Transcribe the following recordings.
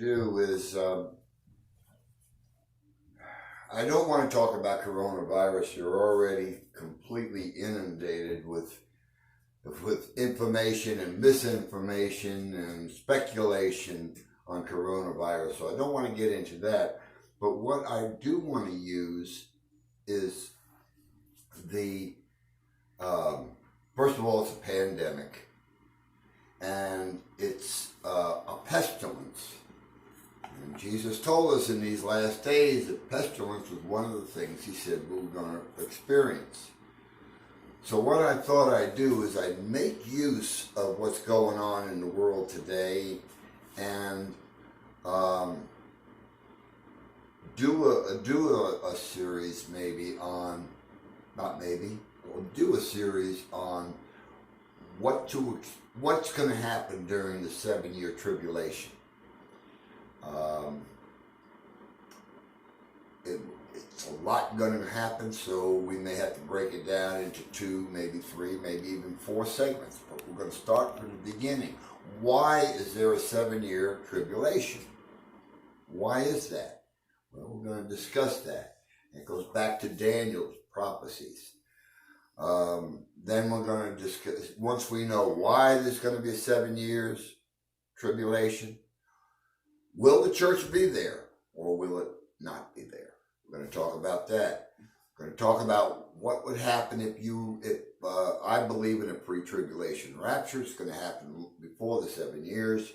do is I don't want to talk about coronavirus. You're already completely inundated with information and misinformation and speculation on coronavirus. So I don't want to get into that. But what I do want to use is the first of all, it's a pandemic, and it's a pestilence. And Jesus told us in these last days that pestilence was one of the things he said we were going to experience. So what I thought I'd do is I'd make use of what's going on in the world today and do a series maybe on, not maybe, or do a series on what's going to happen during the 7-year tribulation. It's a lot going to happen, so we may have to break it down into 2, maybe 3, maybe even 4 segments. But we're going to start from the beginning. Why is there a 7-year tribulation? Why is that? Well, we're going to discuss that. It goes back to Daniel's prophecies. Then we're going to discuss, once we know why there's going to be a 7 years tribulation, will the church be there or will it not be there? We're going to talk about that. We're going to talk about what would happen if I believe in a pre-tribulation rapture. It's going to happen before the 7 years.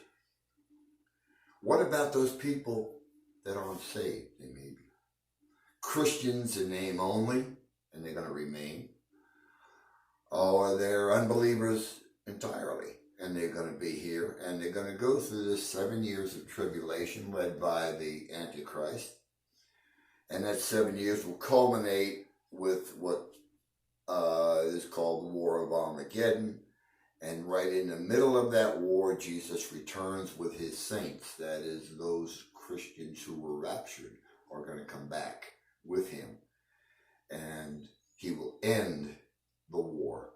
What about those people that aren't saved? They may be Christians in name only, and they're going to remain. Or they're unbelievers entirely, and they're going to be here, and they're going to go through this 7 years of tribulation led by the Antichrist. And that 7 years will culminate with what is called the War of Armageddon. And right in the middle of that war, Jesus returns with his saints. That is, those Christians who were raptured are going to come back with him. And he will end the war.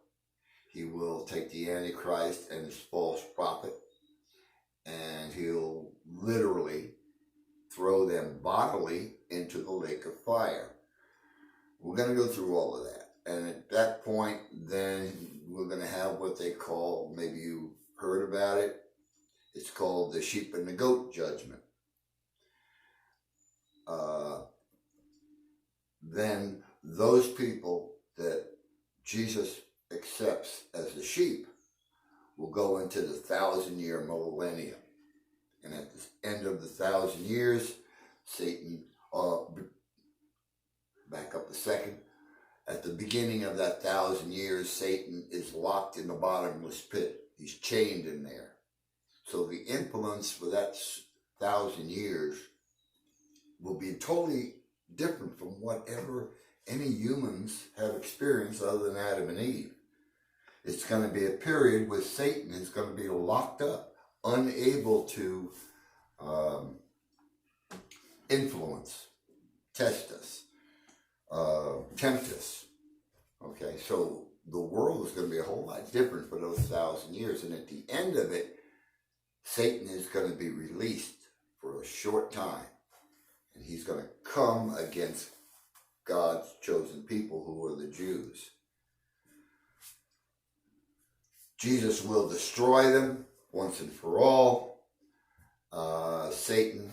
He will take the Antichrist and his false prophet, and he'll literally throw them bodily into the lake of fire. We're going to go through all of that. And at that point, then we're going to have what they call, maybe you heard about it, it's called the sheep and the goat judgment. Then those people that Jesus accepts as the sheep will go into the 1,000-year millennium. And at the end of the 1,000 years, Satan, back up a second, at the beginning of that 1,000 years, Satan is locked in the bottomless pit. He's chained in there. So the influence for that 1,000 years will be totally different from whatever any humans have experienced other than Adam and Eve. It's going to be a period where Satan is going to be locked up, unable to influence, test us, tempt us. Okay, so the world is going to be a whole lot different for those 1,000 years. And at the end of it, Satan is going to be released for a short time. And he's going to come against God's chosen people, who are the Jews. Jesus will destroy them once and for all. Satan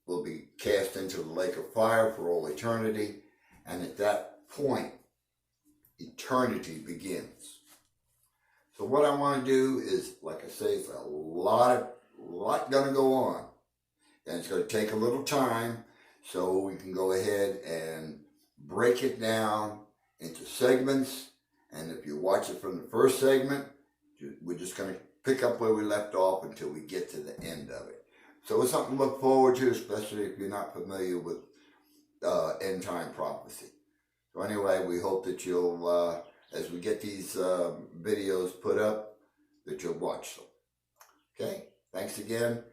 will be cast into the lake of fire for all eternity. And at that point, eternity begins. So what I want to do is, like I say, it's a lot going to go on. And it's going to take a little time, so we can go ahead and break it down into segments. And if you watch it from the first segment, we're just going to pick up where we left off until we get to the end of it. So it's something to look forward to, especially if you're not familiar with end time prophecy. So anyway, we hope that you'll, as we get these videos put up, that you'll watch them. Okay, thanks again.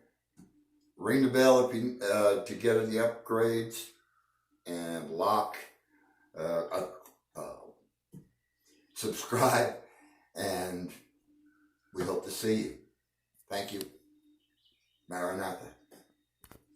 Ring the bell if you to get the upgrades, and subscribe, and we hope to see you. Thank you. Maranatha.